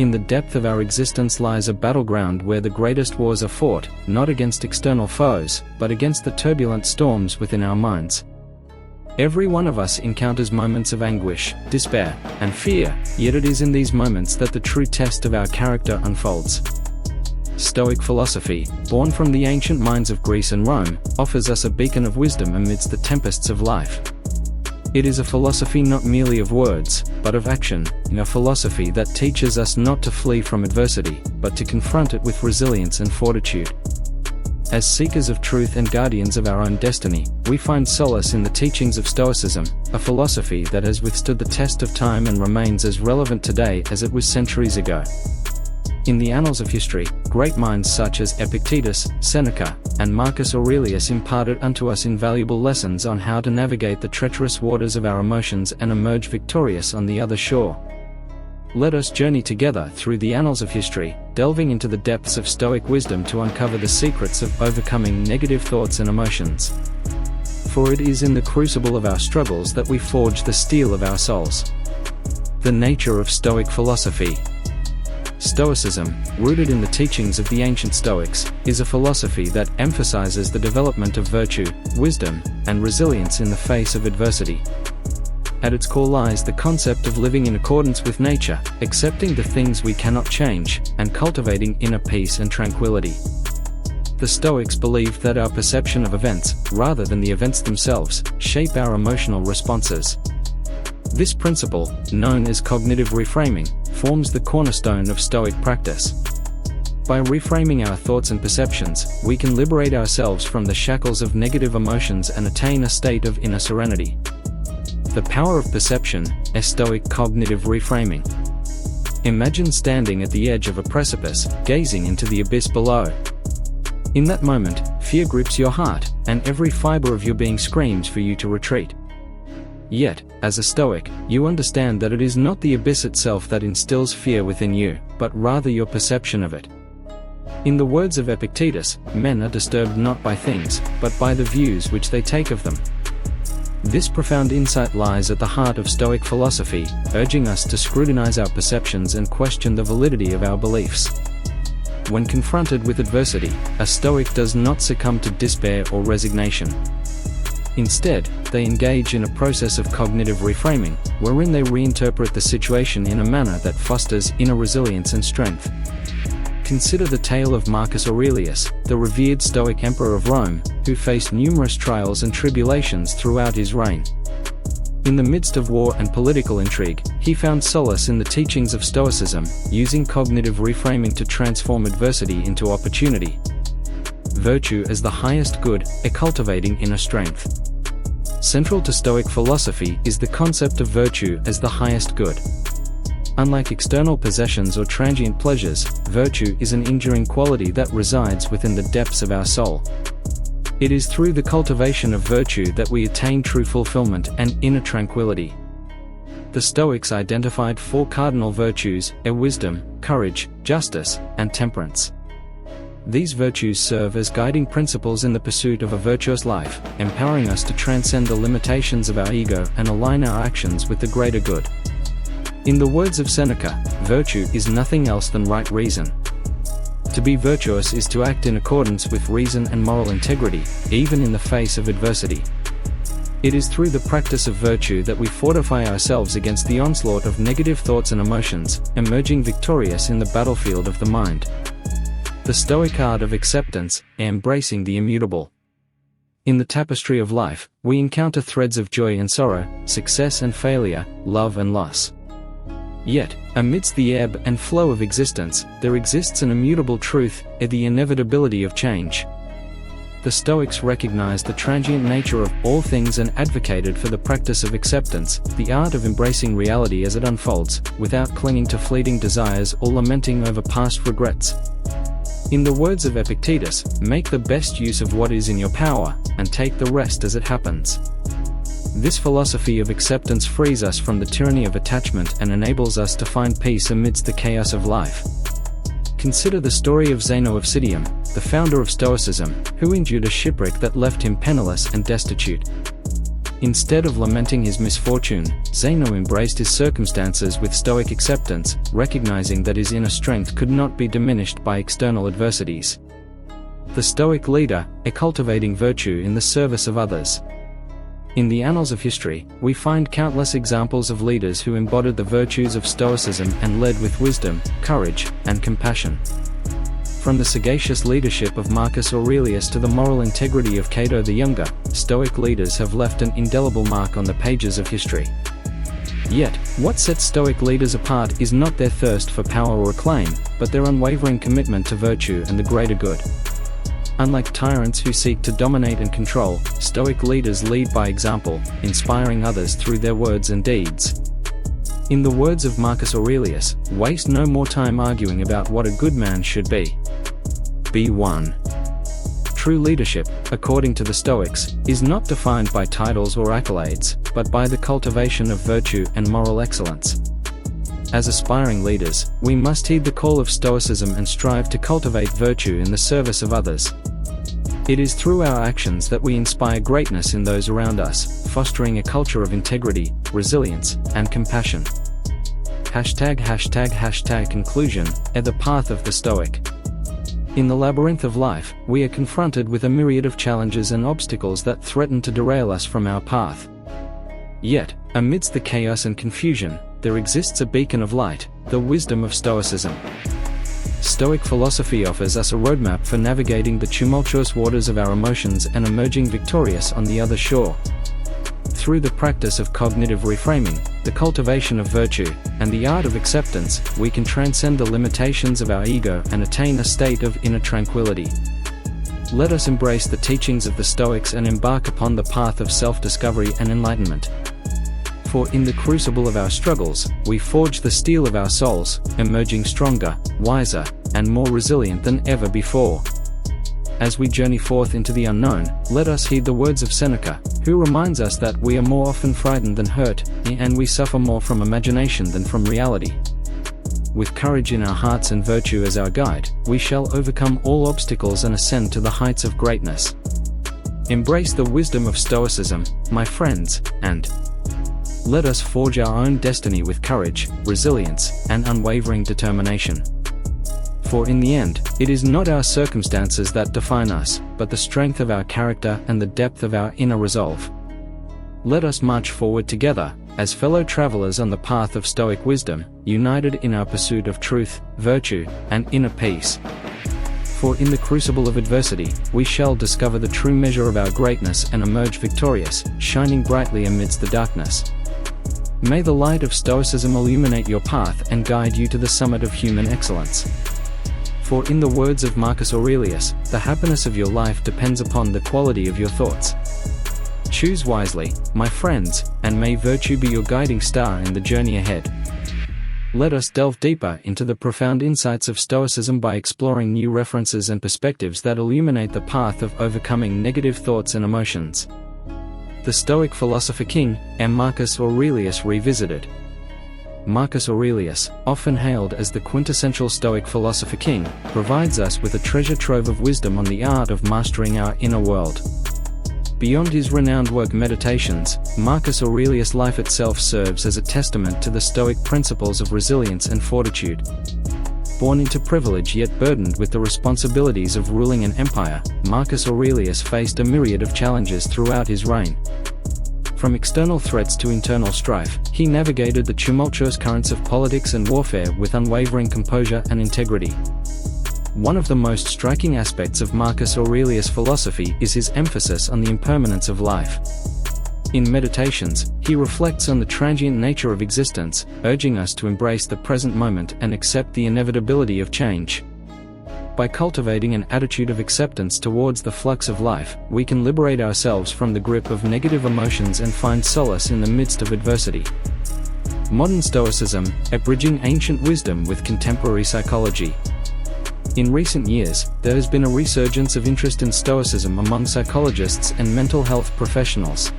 In the depth of our existence lies a battleground where the greatest wars are fought, not against external foes, but against the turbulent storms within our minds. Every one of us encounters moments of anguish, despair, and fear, yet it is in these moments that the true test of our character unfolds. Stoic philosophy, born from the ancient minds of Greece and Rome, offers us a beacon of wisdom amidst the tempests of life. It is a philosophy not merely of words, but of action, a philosophy that teaches us not to flee from adversity, but to confront it with resilience and fortitude. As seekers of truth and guardians of our own destiny, we find solace in the teachings of Stoicism, a philosophy that has withstood the test of time and remains as relevant today as it was centuries ago. In the annals of history, great minds such as Epictetus, Seneca, and Marcus Aurelius imparted unto us invaluable lessons on how to navigate the treacherous waters of our emotions and emerge victorious on the other shore. Let us journey together through the annals of history, delving into the depths of Stoic wisdom to uncover the secrets of overcoming negative thoughts and emotions. For it is in the crucible of our struggles that we forge the steel of our souls. The nature of Stoic philosophy. Stoicism, rooted in the teachings of the ancient Stoics, is a philosophy that emphasizes the development of virtue, wisdom, and resilience in the face of adversity. At its core lies the concept of living in accordance with nature, accepting the things we cannot change, and cultivating inner peace and tranquility. The Stoics believed that our perception of events, rather than the events themselves, shape our emotional responses. This principle, known as cognitive reframing, forms the cornerstone of Stoic practice. By reframing our thoughts and perceptions, we can liberate ourselves from the shackles of negative emotions and attain a state of inner serenity. The power of perception, a Stoic cognitive reframing. Imagine standing at the edge of a precipice, gazing into the abyss below. In that moment, fear grips your heart, and every fiber of your being screams for you to retreat. Yet, as a Stoic, you understand that it is not the abyss itself that instills fear within you, but rather your perception of it. In the words of Epictetus, men are disturbed not by things, but by the views which they take of them. This profound insight lies at the heart of Stoic philosophy, urging us to scrutinize our perceptions and question the validity of our beliefs. When confronted with adversity, a Stoic does not succumb to despair or resignation. Instead, they engage in a process of cognitive reframing, wherein they reinterpret the situation in a manner that fosters inner resilience and strength. Consider the tale of Marcus Aurelius, the revered Stoic emperor of Rome, who faced numerous trials and tribulations throughout his reign. In the midst of war and political intrigue, he found solace in the teachings of Stoicism, using cognitive reframing to transform adversity into opportunity. Virtue as the highest good, cultivating inner strength. Central to Stoic philosophy is the concept of virtue as the highest good. Unlike external possessions or transient pleasures, virtue is an enduring quality that resides within the depths of our soul. It is through the cultivation of virtue that we attain true fulfillment and inner tranquility. The Stoics identified four cardinal virtues: wisdom, courage, justice, and temperance. These virtues serve as guiding principles in the pursuit of a virtuous life, empowering us to transcend the limitations of our ego and align our actions with the greater good. In the words of Seneca, virtue is nothing else than right reason. To be virtuous is to act in accordance with reason and moral integrity, even in the face of adversity. It is through the practice of virtue that we fortify ourselves against the onslaught of negative thoughts and emotions, emerging victorious in the battlefield of the mind. The Stoic art of acceptance, embracing the immutable. In the tapestry of life, we encounter threads of joy and sorrow, success and failure, love and loss. Yet, amidst the ebb and flow of existence, there exists an immutable truth, the inevitability of change. The Stoics recognized the transient nature of all things and advocated for the practice of acceptance, the art of embracing reality as it unfolds, without clinging to fleeting desires or lamenting over past regrets. In the words of Epictetus, make the best use of what is in your power, and take the rest as it happens. This philosophy of acceptance frees us from the tyranny of attachment and enables us to find peace amidst the chaos of life. Consider the story of Zeno of Citium, the founder of Stoicism, who endured a shipwreck that left him penniless and destitute. Instead of lamenting his misfortune, Zeno embraced his circumstances with stoic acceptance, recognizing that his inner strength could not be diminished by external adversities. The Stoic leader, cultivating virtue in the service of others. In the annals of history, we find countless examples of leaders who embodied the virtues of Stoicism and led with wisdom, courage, and compassion. From the sagacious leadership of Marcus Aurelius to the moral integrity of Cato the Younger, Stoic leaders have left an indelible mark on the pages of history. Yet, what sets Stoic leaders apart is not their thirst for power or acclaim, but their unwavering commitment to virtue and the greater good. Unlike tyrants who seek to dominate and control, Stoic leaders lead by example, inspiring others through their words and deeds. In the words of Marcus Aurelius, waste no more time arguing about what a good man should be. Be one. True leadership, according to the Stoics, is not defined by titles or accolades, but by the cultivation of virtue and moral excellence. As aspiring leaders, we must heed the call of Stoicism and strive to cultivate virtue in the service of others. It is through our actions that we inspire greatness in those around us, fostering a culture of integrity, resilience, and compassion. Conclusion, the path of the Stoic. In the labyrinth of life, we are confronted with a myriad of challenges and obstacles that threaten to derail us from our path. Yet, amidst the chaos and confusion, there exists a beacon of light, the wisdom of Stoicism. Stoic philosophy offers us a roadmap for navigating the tumultuous waters of our emotions and emerging victorious on the other shore. Through the practice of cognitive reframing, the cultivation of virtue, and the art of acceptance, we can transcend the limitations of our ego and attain a state of inner tranquility. Let us embrace the teachings of the Stoics and embark upon the path of self-discovery and enlightenment. For in the crucible of our struggles, we forge the steel of our souls, emerging stronger, wiser, and more resilient than ever before. As we journey forth into the unknown, let us heed the words of Seneca, who reminds us that we are more often frightened than hurt, and we suffer more from imagination than from reality. With courage in our hearts and virtue as our guide, we shall overcome all obstacles and ascend to the heights of greatness. Embrace the wisdom of Stoicism, my friends, and let us forge our own destiny with courage, resilience, and unwavering determination. For in the end, it is not our circumstances that define us, but the strength of our character and the depth of our inner resolve. Let us march forward together, as fellow travelers on the path of Stoic wisdom, united in our pursuit of truth, virtue, and inner peace. For in the crucible of adversity, we shall discover the true measure of our greatness and emerge victorious, shining brightly amidst the darkness. May the light of Stoicism illuminate your path and guide you to the summit of human excellence. For in the words of Marcus Aurelius, the happiness of your life depends upon the quality of your thoughts. Choose wisely, my friends, and may virtue be your guiding star in the journey ahead. Let us delve deeper into the profound insights of Stoicism by exploring new references and perspectives that illuminate the path of overcoming negative thoughts and emotions. The Stoic philosopher King, Marcus Aurelius revisited. Marcus Aurelius, often hailed as the quintessential Stoic philosopher king, provides us with a treasure trove of wisdom on the art of mastering our inner world. Beyond his renowned work Meditations, Marcus Aurelius' life itself serves as a testament to the Stoic principles of resilience and fortitude. Born into privilege yet burdened with the responsibilities of ruling an empire, Marcus Aurelius faced a myriad of challenges throughout his reign. From external threats to internal strife, he navigated the tumultuous currents of politics and warfare with unwavering composure and integrity. One of the most striking aspects of Marcus Aurelius' philosophy is his emphasis on the impermanence of life. In Meditations, he reflects on the transient nature of existence, urging us to embrace the present moment and accept the inevitability of change. By cultivating an attitude of acceptance towards the flux of life, we can liberate ourselves from the grip of negative emotions and find solace in the midst of adversity. Modern Stoicism, bridging ancient wisdom with contemporary psychology. In recent years, there has been a resurgence of interest in Stoicism among psychologists and mental health professionals.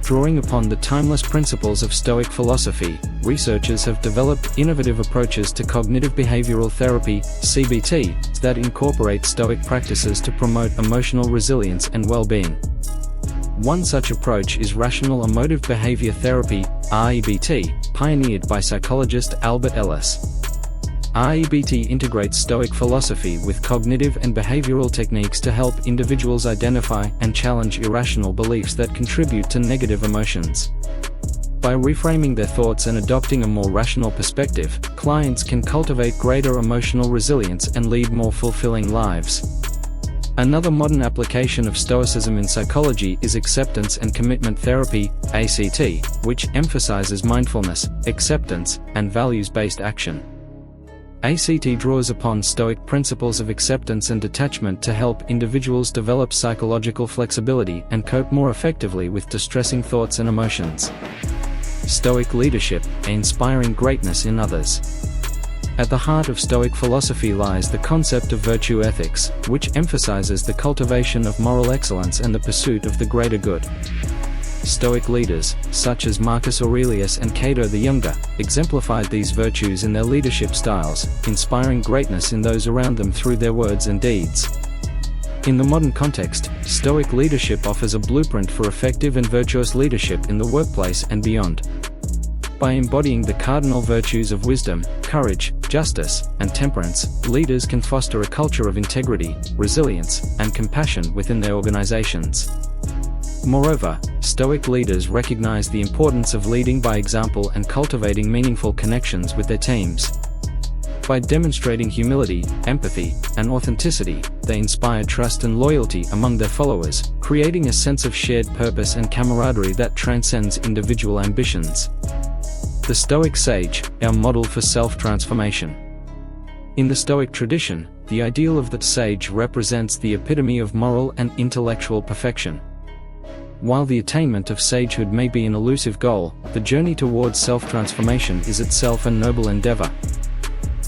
Drawing upon the timeless principles of Stoic philosophy, researchers have developed innovative approaches to cognitive behavioral therapy, CBT, that incorporate Stoic practices to promote emotional resilience and well-being. One such approach is rational emotive behavior therapy, REBT, pioneered by psychologist Albert Ellis. REBT integrates Stoic philosophy with cognitive and behavioral techniques to help individuals identify and challenge irrational beliefs that contribute to negative emotions. By reframing their thoughts and adopting a more rational perspective, clients can cultivate greater emotional resilience and lead more fulfilling lives. Another modern application of Stoicism in psychology is acceptance and commitment therapy, ACT, which emphasizes mindfulness, acceptance, and values-based action. ACT draws upon Stoic principles of acceptance and detachment to help individuals develop psychological flexibility and cope more effectively with distressing thoughts and emotions. Stoic leadership, inspiring greatness in others. At the heart of Stoic philosophy lies the concept of virtue ethics, which emphasizes the cultivation of moral excellence and the pursuit of the greater good. Stoic leaders, such as Marcus Aurelius and Cato the Younger, exemplified these virtues in their leadership styles, inspiring greatness in those around them through their words and deeds. In the modern context, Stoic leadership offers a blueprint for effective and virtuous leadership in the workplace and beyond. By embodying the cardinal virtues of wisdom, courage, justice, and temperance, leaders can foster a culture of integrity, resilience, and compassion within their organizations. Moreover, Stoic leaders recognize the importance of leading by example and cultivating meaningful connections with their teams. By demonstrating humility, empathy, and authenticity, they inspire trust and loyalty among their followers, creating a sense of shared purpose and camaraderie that transcends individual ambitions. The Stoic sage, our model for self-transformation. In the Stoic tradition, the ideal of the sage represents the epitome of moral and intellectual perfection. While the attainment of sagehood may be an elusive goal, the journey towards self-transformation is itself a noble endeavor.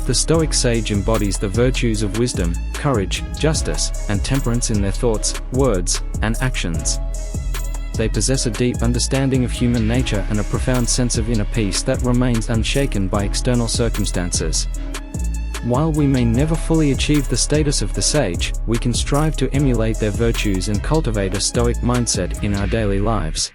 The Stoic sage embodies the virtues of wisdom, courage, justice, and temperance in their thoughts, words, and actions. They possess a deep understanding of human nature and a profound sense of inner peace that remains unshaken by external circumstances. While we may never fully achieve the status of the sage, we can strive to emulate their virtues and cultivate a Stoic mindset in our daily lives.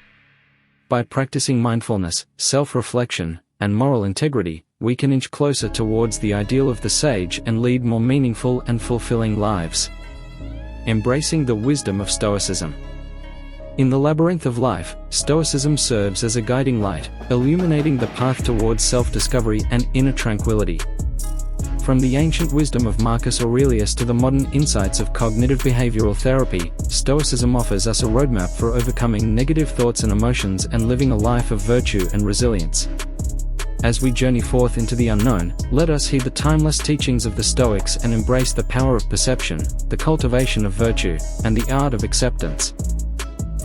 By practicing mindfulness, self-reflection, and moral integrity, we can inch closer towards the ideal of the sage and lead more meaningful and fulfilling lives. Embracing the wisdom of Stoicism. In the labyrinth of life, Stoicism serves as a guiding light, illuminating the path towards self-discovery and inner tranquility. From the ancient wisdom of Marcus Aurelius to the modern insights of cognitive behavioral therapy, Stoicism offers us a roadmap for overcoming negative thoughts and emotions and living a life of virtue and resilience. As we journey forth into the unknown, let us heed the timeless teachings of the Stoics and embrace the power of perception, the cultivation of virtue, and the art of acceptance.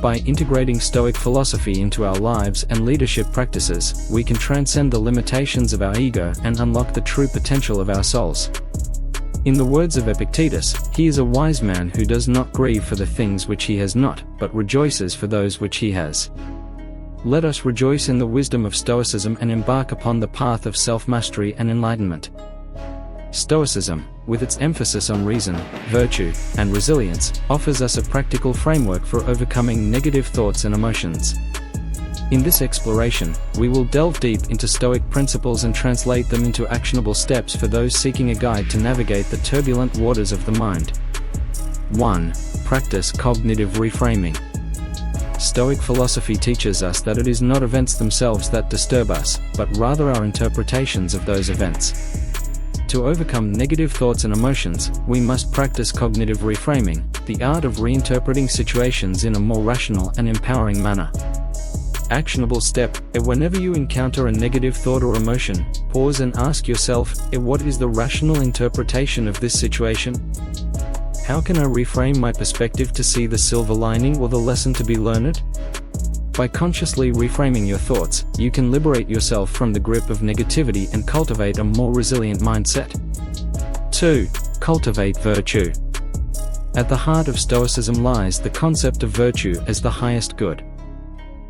By integrating Stoic philosophy into our lives and leadership practices, we can transcend the limitations of our ego and unlock the true potential of our souls. In the words of Epictetus, he is a wise man who does not grieve for the things which he has not, but rejoices for those which he has. Let us rejoice in the wisdom of Stoicism and embark upon the path of self-mastery and enlightenment. Stoicism, with its emphasis on reason, virtue, and resilience, offers us a practical framework for overcoming negative thoughts and emotions. In this exploration, we will delve deep into Stoic principles and translate them into actionable steps for those seeking a guide to navigate the turbulent waters of the mind. 1. Practice cognitive reframing. Stoic philosophy teaches us that it is not events themselves that disturb us, but rather our interpretations of those events. To overcome negative thoughts and emotions, we must practice cognitive reframing, the art of reinterpreting situations in a more rational and empowering manner. Actionable step: whenever you encounter a negative thought or emotion, pause and ask yourself, what is the rational interpretation of this situation? How can I reframe my perspective to see the silver lining or the lesson to be learned? By consciously reframing your thoughts, you can liberate yourself from the grip of negativity and cultivate a more resilient mindset. 2. Cultivate virtue. At the heart of Stoicism lies the concept of virtue as the highest good.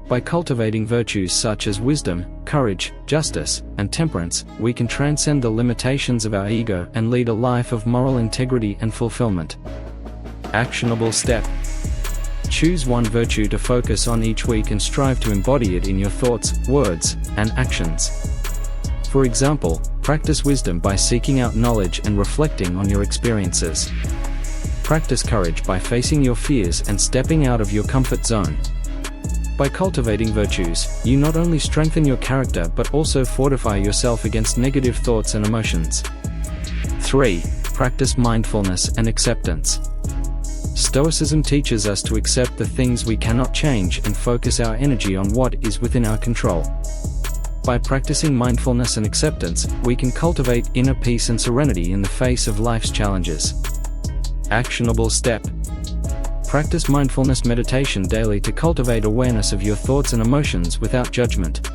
By cultivating virtues such as wisdom, courage, justice, and temperance, we can transcend the limitations of our ego and lead a life of moral integrity and fulfillment. Actionable step: Choose one virtue to focus on each week and strive to embody it in your thoughts, words, and actions. For example, practice wisdom by seeking out knowledge and reflecting on your experiences. Practice courage by facing your fears and stepping out of your comfort zone. By cultivating virtues, you not only strengthen your character but also fortify yourself against negative thoughts and emotions. 3. Practice mindfulness and acceptance. Stoicism teaches us to accept the things we cannot change and focus our energy on what is within our control. By practicing mindfulness and acceptance, we can cultivate inner peace and serenity in the face of life's challenges. Actionable step. Practice mindfulness meditation daily to cultivate awareness of your thoughts and emotions without judgment.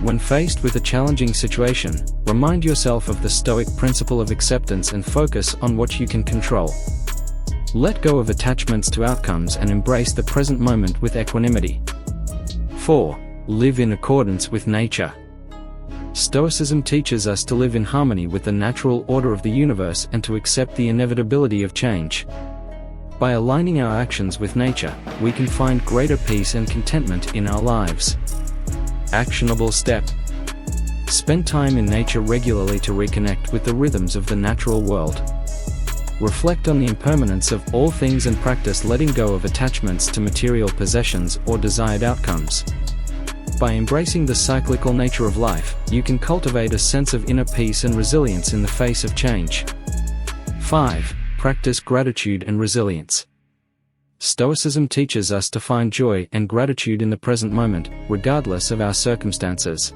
When faced with a challenging situation, remind yourself of the Stoic principle of acceptance and focus on what you can control. Let go of attachments to outcomes and embrace the present moment with equanimity. 4. Live in accordance with nature. Stoicism teaches us to live in harmony with the natural order of the universe and to accept the inevitability of change. By aligning our actions with nature, we can find greater peace and contentment in our lives. Actionable step. Spend time in nature regularly to reconnect with the rhythms of the natural world. Reflect on the impermanence of all things and practice letting go of attachments to material possessions or desired outcomes. By embracing the cyclical nature of life, you can cultivate a sense of inner peace and resilience in the face of change. 5. Practice gratitude and resilience. Stoicism teaches us to find joy and gratitude in the present moment, regardless of our circumstances.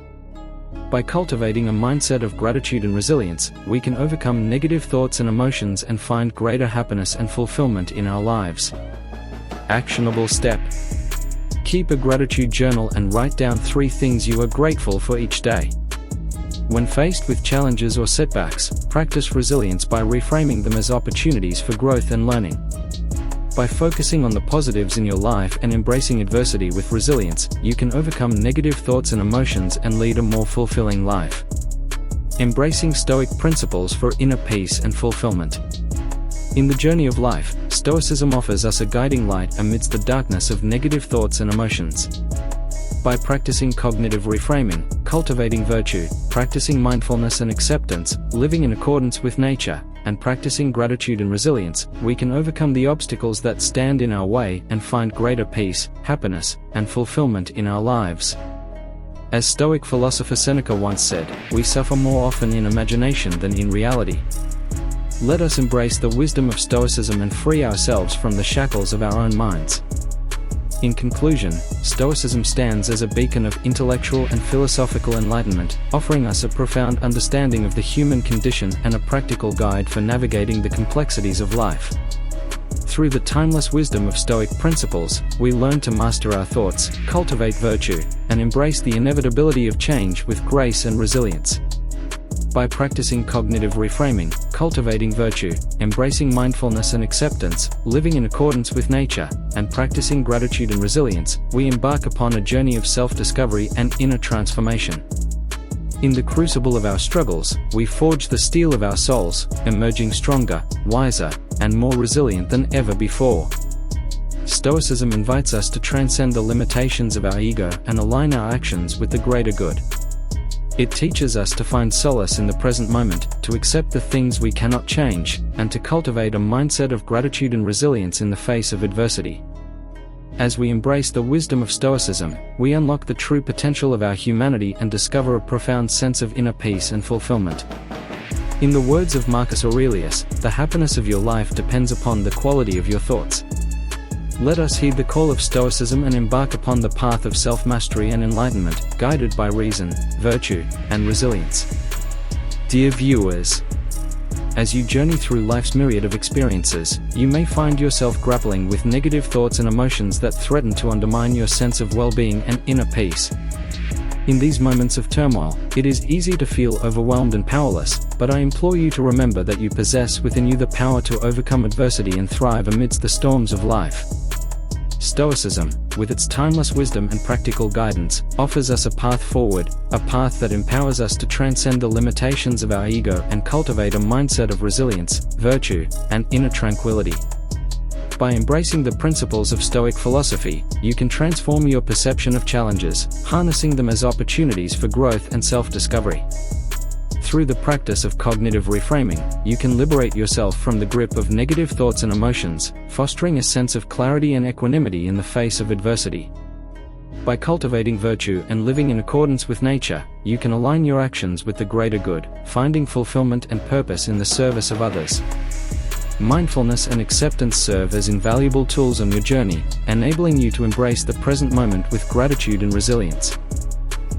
By cultivating a mindset of gratitude and resilience, we can overcome negative thoughts and emotions and find greater happiness and fulfillment in our lives. Actionable step. Keep a gratitude journal and write down 3 things you are grateful for each day. When faced with challenges or setbacks, practice resilience by reframing them as opportunities for growth and learning. By focusing on the positives in your life and embracing adversity with resilience, you can overcome negative thoughts and emotions and lead a more fulfilling life. Embracing Stoic principles for inner peace and fulfillment. In the journey of life, Stoicism offers us a guiding light amidst the darkness of negative thoughts and emotions. By practicing cognitive reframing, cultivating virtue, practicing mindfulness and acceptance, living in accordance with nature, and practicing gratitude and resilience, we can overcome the obstacles that stand in our way and find greater peace, happiness, and fulfillment in our lives. As Stoic philosopher Seneca once said, "We suffer more often in imagination than in reality." Let us embrace the wisdom of Stoicism and free ourselves from the shackles of our own minds. In conclusion, Stoicism stands as a beacon of intellectual and philosophical enlightenment, offering us a profound understanding of the human condition and a practical guide for navigating the complexities of life. Through the timeless wisdom of Stoic principles, we learn to master our thoughts, cultivate virtue, and embrace the inevitability of change with grace and resilience. By practicing cognitive reframing, cultivating virtue, embracing mindfulness and acceptance, living in accordance with nature, and practicing gratitude and resilience, we embark upon a journey of self-discovery and inner transformation. In the crucible of our struggles, we forge the steel of our souls, emerging stronger, wiser, and more resilient than ever before. Stoicism invites us to transcend the limitations of our ego and align our actions with the greater good. It teaches us to find solace in the present moment, to accept the things we cannot change, and to cultivate a mindset of gratitude and resilience in the face of adversity. As we embrace the wisdom of Stoicism, we unlock the true potential of our humanity and discover a profound sense of inner peace and fulfillment. In the words of Marcus Aurelius, the happiness of your life depends upon the quality of your thoughts. Let us heed the call of Stoicism and embark upon the path of self-mastery and enlightenment, guided by reason, virtue, and resilience. Dear viewers, as you journey through life's myriad of experiences, you may find yourself grappling with negative thoughts and emotions that threaten to undermine your sense of well-being and inner peace. In these moments of turmoil, it is easy to feel overwhelmed and powerless, but I implore you to remember that you possess within you the power to overcome adversity and thrive amidst the storms of life. Stoicism, with its timeless wisdom and practical guidance, offers us a path forward, a path that empowers us to transcend the limitations of our ego and cultivate a mindset of resilience, virtue, and inner tranquility. By embracing the principles of Stoic philosophy, you can transform your perception of challenges, harnessing them as opportunities for growth and self-discovery. Through the practice of cognitive reframing, you can liberate yourself from the grip of negative thoughts and emotions, fostering a sense of clarity and equanimity in the face of adversity. By cultivating virtue and living in accordance with nature, you can align your actions with the greater good, finding fulfillment and purpose in the service of others. Mindfulness and acceptance serve as invaluable tools on your journey, enabling you to embrace the present moment with gratitude and resilience.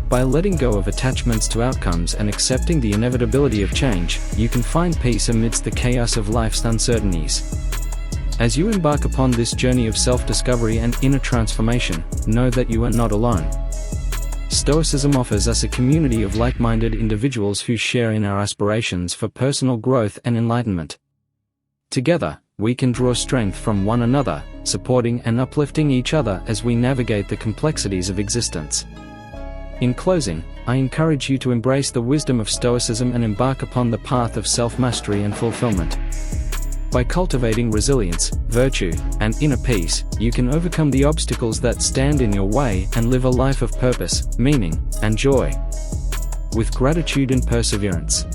By letting go of attachments to outcomes and accepting the inevitability of change, you can find peace amidst the chaos of life's uncertainties. As you embark upon this journey of self-discovery and inner transformation, know that you are not alone. Stoicism offers us a community of like-minded individuals who share in our aspirations for personal growth and enlightenment. Together, we can draw strength from one another, supporting and uplifting each other as we navigate the complexities of existence. In closing, I encourage you to embrace the wisdom of Stoicism and embark upon the path of self-mastery and fulfillment. By cultivating resilience, virtue, and inner peace, you can overcome the obstacles that stand in your way and live a life of purpose, meaning, and joy. With gratitude and perseverance.